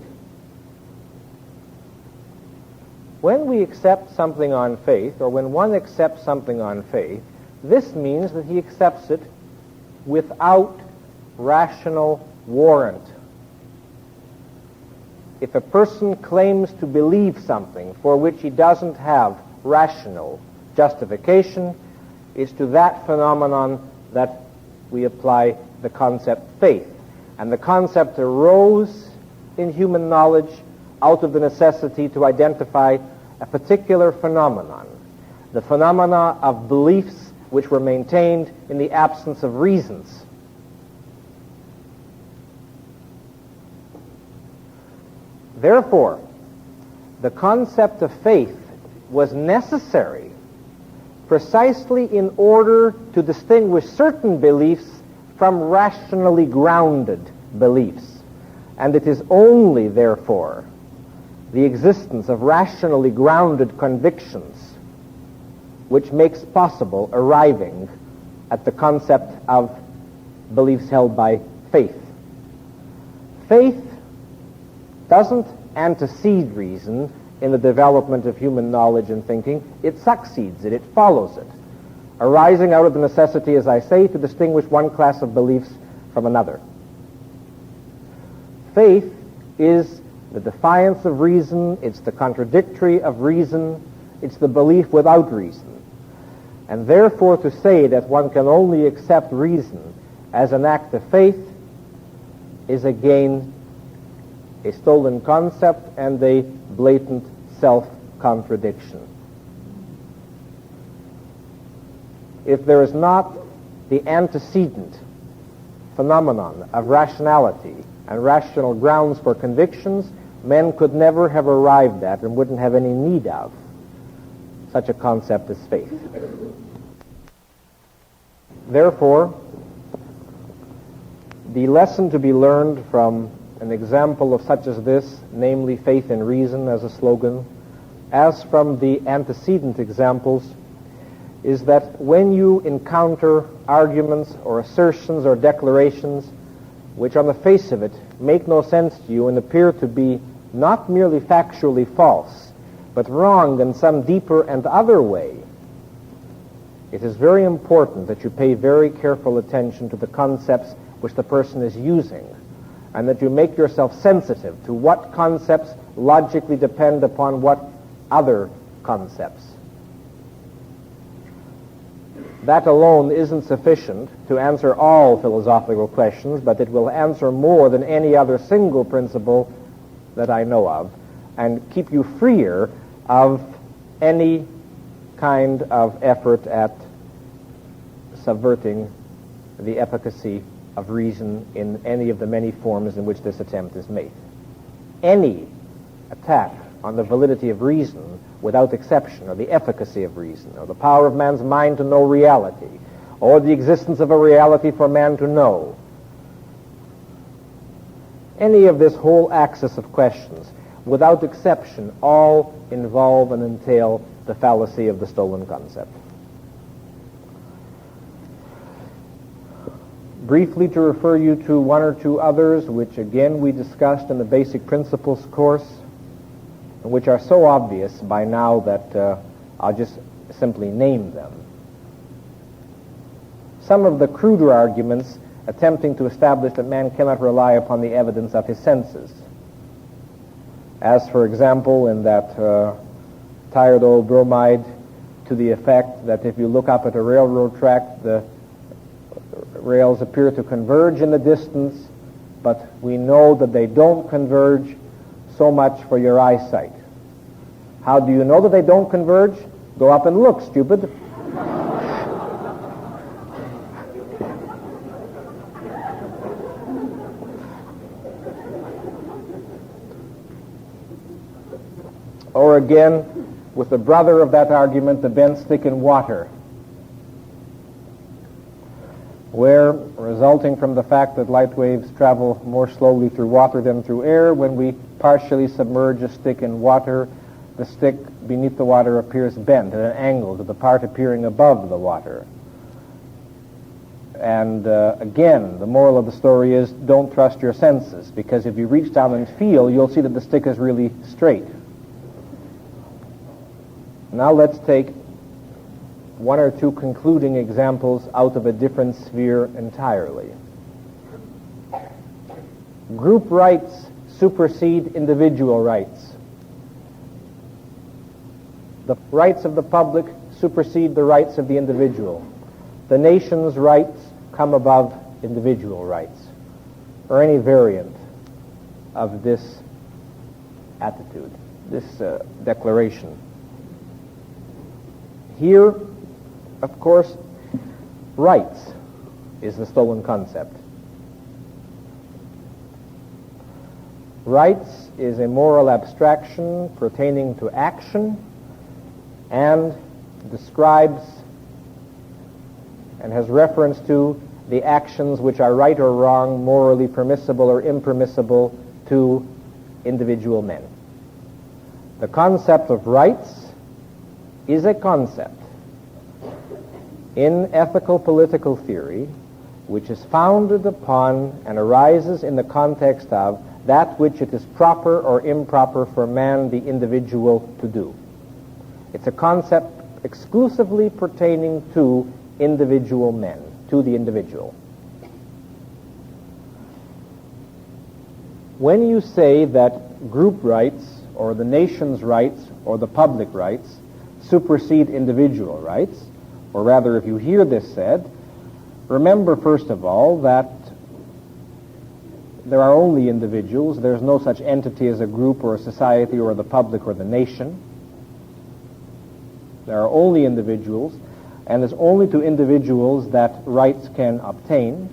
when we accept something on faith, or when one accepts something on faith, this means that he accepts it without rational warrant. If a person claims to believe something for which he doesn't have rational justification, it's to that phenomenon that we apply the concept faith. And the concept arose in human knowledge out of the necessity to identify a particular phenomenon, the phenomena of beliefs which were maintained in the absence of reasons. Therefore, the concept of faith was necessary precisely in order to distinguish certain beliefs from rationally grounded beliefs. And it is only, therefore, the existence of rationally grounded convictions which makes possible arriving at the concept of beliefs held by faith. Faith doesn't antecede reason in the development of human knowledge and thinking. It succeeds it. It follows it. arising out of the necessity, as I say, to distinguish one class of beliefs from another. Faith is the defiance of reason, it's the contradictory of reason, it's the belief without reason. And therefore to say that one can only accept reason as an act of faith is again a stolen concept and a blatant self-contradiction. If there is not the antecedent phenomenon of rationality and rational grounds for convictions, men could never have arrived at and wouldn't have any need of such a concept as faith. Therefore, the lesson to be learned from an example of such as this, namely faith in reason as a slogan, as from the antecedent examples, is that when you encounter arguments or assertions or declarations which on the face of it make no sense to you and appear to be not merely factually false, but wrong in some deeper and other way, it is very important that you pay very careful attention to the concepts which the person is using, and that you make yourself sensitive to what concepts logically depend upon what other concepts. That alone isn't sufficient to answer all philosophical questions, but it will answer more than any other single principle that I know of, and keep you freer of any kind of effort at subverting the efficacy of reason in any of the many forms in which this attempt is made. Any attack on the validity of reason without exception, or the efficacy of reason, or the power of man's mind to know reality, or the existence of a reality for man to know, any of this whole axis of questions, without exception, all involve and entail the fallacy of the stolen concept. Briefly to refer you to one or two others, which again we discussed in the basic principles course, and which are so obvious by now that I'll just simply name them. Some of the cruder arguments attempting to establish that man cannot rely upon the evidence of his senses. As, for example, in that tired old bromide to the effect that if you look up at a railroad track, the rails appear to converge in the distance, but we know that they don't converge. So much for your eyesight. How do you know that they don't converge? Go up and look, stupid. Or again, with the brother of that argument, the bent stick in water, where, resulting from the fact that light waves travel more slowly through water than through air, when we partially submerge a stick in water, the stick beneath the water appears bent at an angle to the part appearing above the water. And again, the moral of the story is don't trust your senses, because if you reach down and feel, you'll see that the stick is really straight. Now let's take one or two concluding examples out of a different sphere entirely. Group rights supersede individual rights. The rights of the public supersede the rights of the individual. The nation's rights come above individual rights, or any variant of this attitude, this declaration. Here, of course, rights is the stolen concept. Rights is a moral abstraction pertaining to action and describes and has reference to the actions which are right or wrong, morally permissible or impermissible to individual men. The concept of rights is a concept in ethical political theory which is founded upon and arises in the context of that which it is proper or improper for man, the individual, to do. It's a concept exclusively pertaining to individual men, to the individual. When you say that group rights, or the nation's rights, or the public rights supersede individual rights, or rather if you hear this said, remember first of all that there are only individuals. There's no such entity as a group or a society or the public or the nation. There are only individuals, and it's only to individuals that rights can obtain.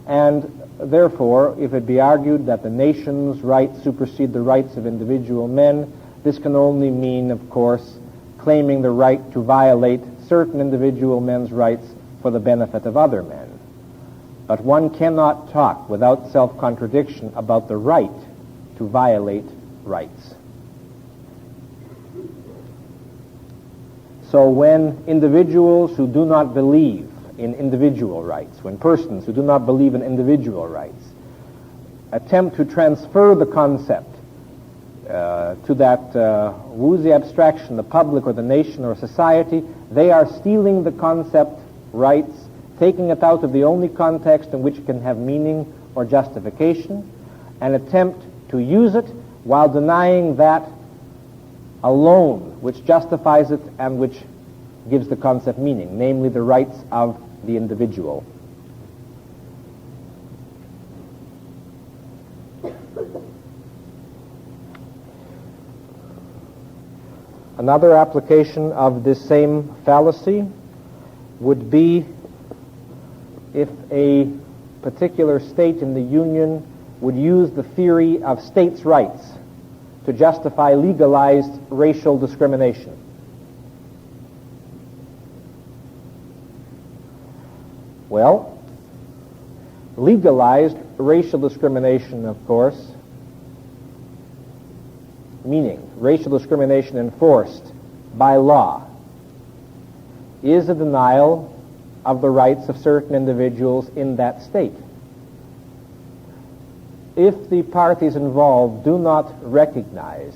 And therefore, if it be argued that the nation's rights supersede the rights of individual men, this can only mean, of course, claiming the right to violate certain individual men's rights for the benefit of other men. But one cannot talk without self-contradiction about the right to violate rights. So when individuals who do not believe in individual rights, when persons who do not believe in individual rights attempt to transfer the concept to that woozy abstraction, the public or the nation or society, they are stealing the concept rights, taking it out of the only context in which it can have meaning or justification, and attempt to use it while denying that alone which justifies it and which gives the concept meaning, namely the rights of the individual. Another application of this same fallacy would be if a particular state in the Union would use the theory of states' rights to justify legalized racial discrimination. Well, legalized racial discrimination, of course, meaning racial discrimination enforced by law, is a denial of the rights of certain individuals in that state. If the parties involved do not recognize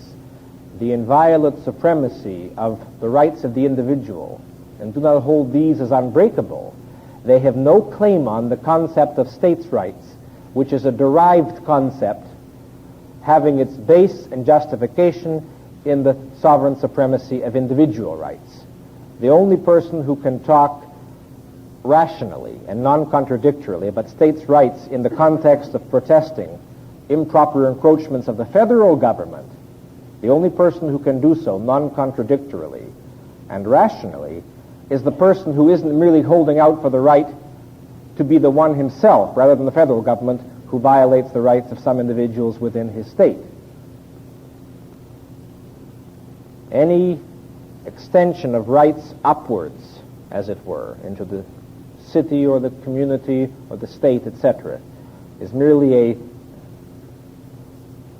the inviolate supremacy of the rights of the individual and do not hold these as unbreakable, they have no claim on the concept of states' rights, which is a derived concept having its base and justification in the sovereign supremacy of individual rights. The only person who can talk rationally and non-contradictorily about states' rights in the context of protesting improper encroachments of the federal government, the only person who can do so non-contradictorily and rationally is the person who isn't merely holding out for the right to be the one himself, rather than the federal government, who violates the rights of some individuals within his state. Any extension of rights upwards, as it were, into the city or the community or the state, etc., is merely a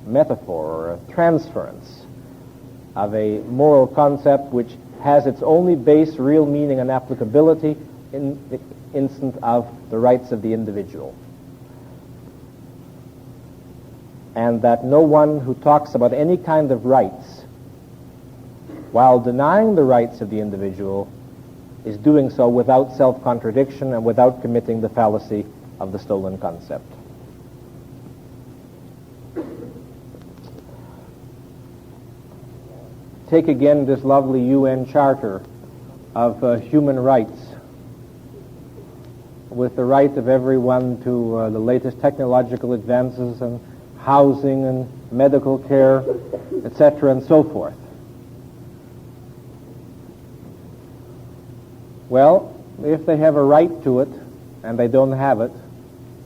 metaphor or a transference of a moral concept which has its only base, real meaning, and applicability in the instant of the rights of the individual. And that no one who talks about any kind of rights while denying the rights of the individual is doing so without self-contradiction and without committing the fallacy of the stolen concept. Take again this lovely UN Charter of human rights, with the right of everyone to the latest technological advances and housing and medical care, etc., and so forth. Well, if they have a right to it and they don't have it,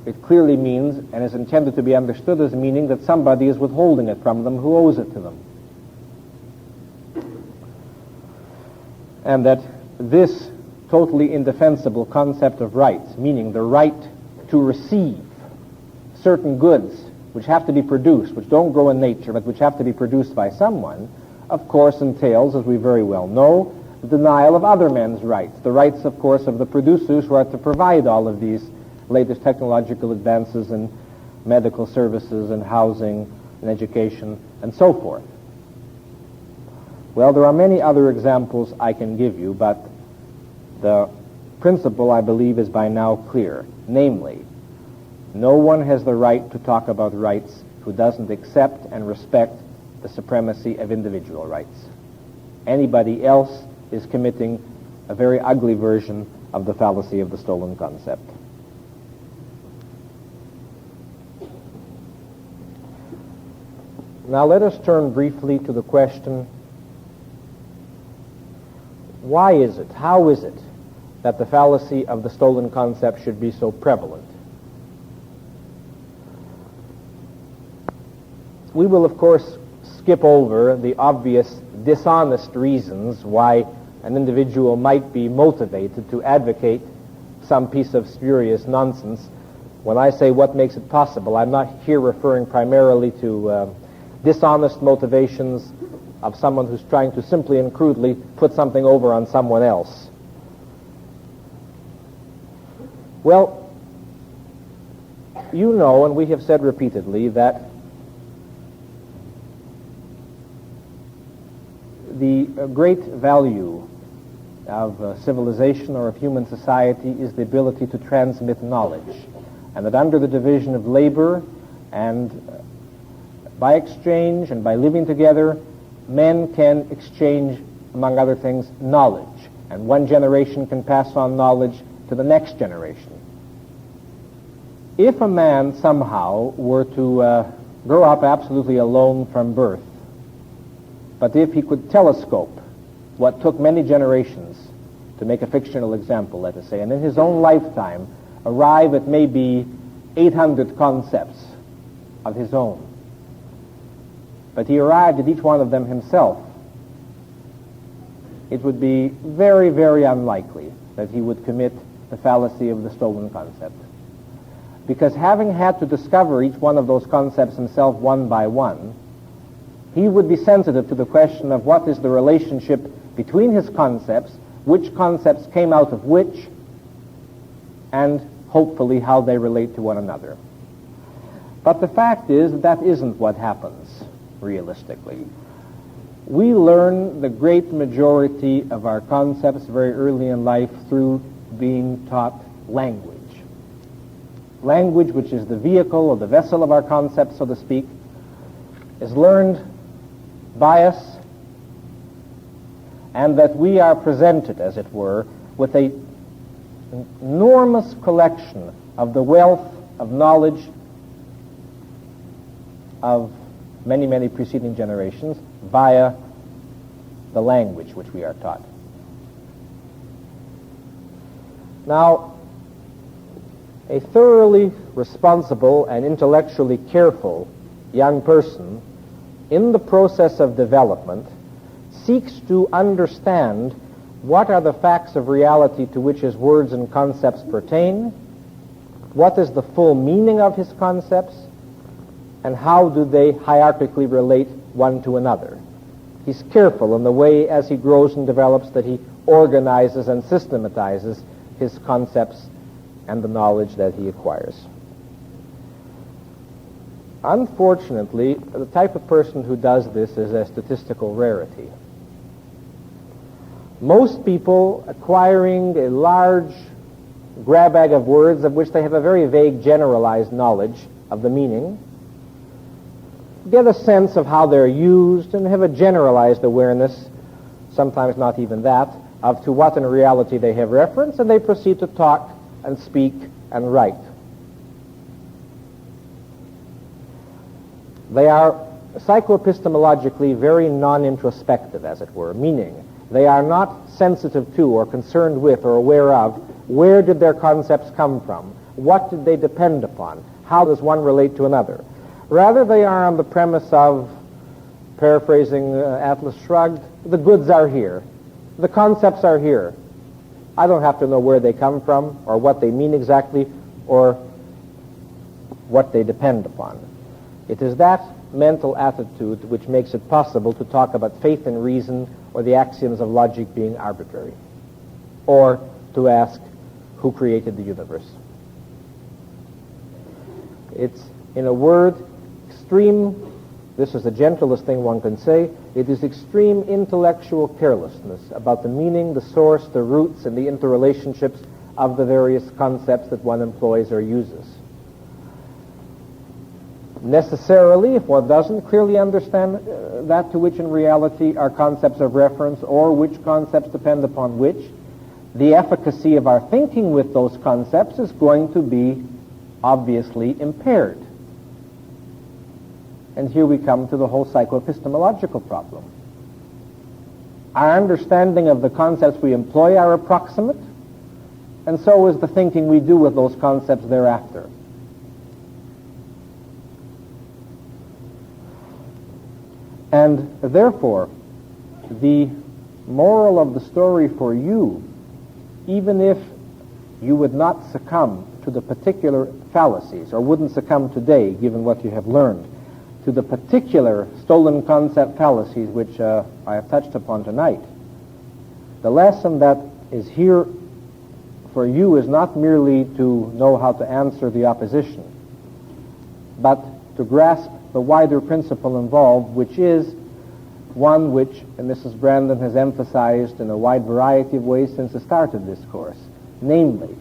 it clearly means, and is intended to be understood as meaning, that somebody is withholding it from them who owes it to them. And that this totally indefensible concept of rights, meaning the right to receive certain goods which have to be produced, which don't grow in nature, but which have to be produced by someone, of course entails, as we very well know, the denial of other men's rights, the rights, of course, of the producers who are to provide all of these latest technological advances in medical services and housing and education and so forth. Well, there are many other examples I can give you, but the principle, I believe, is by now clear. Namely, no one has the right to talk about rights who doesn't accept and respect the supremacy of individual rights. Anybody else is committing a very ugly version of the fallacy of the stolen concept. Now let us turn briefly to the question, why is it, how is it, that the fallacy of the stolen concept should be so prevalent? We will, of course, skip over the obvious dishonest reasons why an individual might be motivated to advocate some piece of spurious nonsense. When I say what makes it possible, I'm not here referring primarily to dishonest motivations of someone who's trying to simply and crudely put something over on someone else. Well, you know, and we have said repeatedly, that the great value of civilization or of human society is the ability to transmit knowledge, and that under the division of labor and by exchange and by living together, men can exchange, among other things, knowledge, and one generation can pass on knowledge to the next generation. If a man somehow were to grow up absolutely alone from birth, but if he could telescope what took many generations to make a fictional example, let us say, and in his own lifetime arrive at maybe 800 concepts of his own, but he arrived at each one of them himself, it would be very, very unlikely that he would commit the fallacy of the stolen concept. Because having had to discover each one of those concepts himself one by one, he would be sensitive to the question of what is the relationship between his concepts, which concepts came out of which, and hopefully how they relate to one another. But the fact is that isn't what happens, realistically. We learn the great majority of our concepts very early in life through being taught language. Language, which is the vehicle or the vessel of our concepts, so to speak, is learned by us, and that we are presented, as it were, with an enormous collection of the wealth of knowledge of many, many preceding generations via the language which we are taught. Now, a thoroughly responsible and intellectually careful young person in the process of development seeks to understand what are the facts of reality to which his words and concepts pertain, what is the full meaning of his concepts, and how do they hierarchically relate one to another. He's careful in the way, as he grows and develops, that he organizes and systematizes his concepts and the knowledge that he acquires. Unfortunately, the type of person who does this is a statistical rarity. Most people acquiring a large grab bag of words of which they have a very vague generalized knowledge of the meaning, get a sense of how they're used and have a generalized awareness, sometimes not even that, of to what in reality they have reference, and they proceed to talk and speak and write. They are psychoepistemologically very non-introspective, as it were, meaning they are not sensitive to or concerned with or aware of where did their concepts come from, what did they depend upon, how does one relate to another. Rather, they are on the premise of, paraphrasing Atlas Shrugged, the goods are here, the concepts are here. I don't have to know where they come from or what they mean exactly or what they depend upon. It is that mental attitude which makes it possible to talk about faith in reason or the axioms of logic being arbitrary, or to ask who created the universe. It's, in a word, extreme this is the gentlest thing one can say, it is extreme intellectual carelessness about the meaning, the source, the roots, and the interrelationships of the various concepts that one employs or uses. Necessarily, if one doesn't clearly understand that to which in reality are concepts of reference or which concepts depend upon which, the efficacy of our thinking with those concepts is going to be obviously impaired. And here we come to the whole psychoepistemological problem. Our understanding of the concepts we employ are approximate, and so is the thinking we do with those concepts thereafter. And therefore, the moral of the story for you, even if you would not succumb to the particular fallacies, or wouldn't succumb today, given what you have learned, to the particular stolen concept fallacies which I have touched upon tonight, the lesson that is here for you is not merely to know how to answer the opposition, but to grasp the wider principle involved, which is one which Mrs. Branden has emphasized in a wide variety of ways since the start of this course, namely,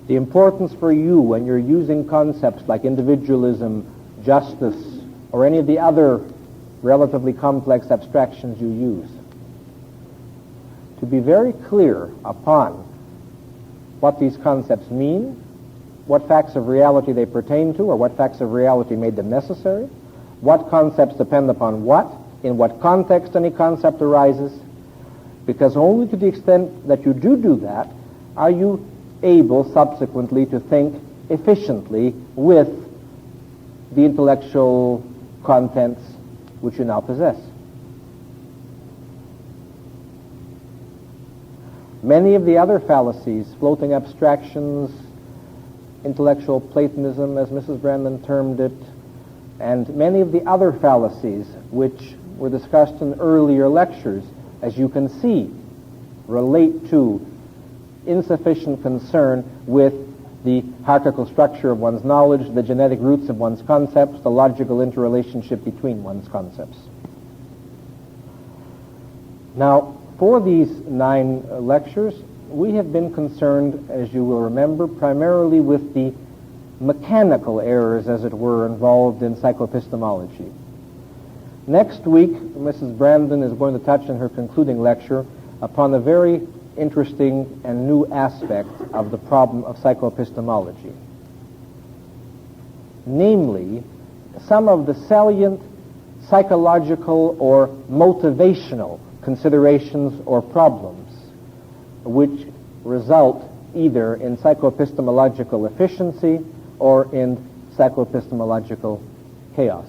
the importance for you when you're using concepts like individualism, justice, or any of the other relatively complex abstractions you use, to be very clear upon what these concepts mean, what facts of reality they pertain to, or what facts of reality made them necessary, what concepts depend upon what, in what context any concept arises, because only to the extent that you do that are you able subsequently to think efficiently with the intellectual contents which you now possess. Many of the other fallacies, floating abstractions, intellectual Platonism, as Mrs. Branden termed it, and many of the other fallacies which were discussed in earlier lectures, as you can see, relate to insufficient concern with the hierarchical structure of one's knowledge, the genetic roots of one's concepts, the logical interrelationship between one's concepts. Now, for these 9 lectures, we have been concerned, as you will remember, primarily with the mechanical errors, as it were, involved in psychoepistemology. Next week, Mrs. Branden is going to touch in her concluding lecture upon a very interesting and new aspect of the problem of psychoepistemology. Namely, some of the salient psychological or motivational considerations or problems which result either in psychoepistemological efficiency or in psychoepistemological chaos.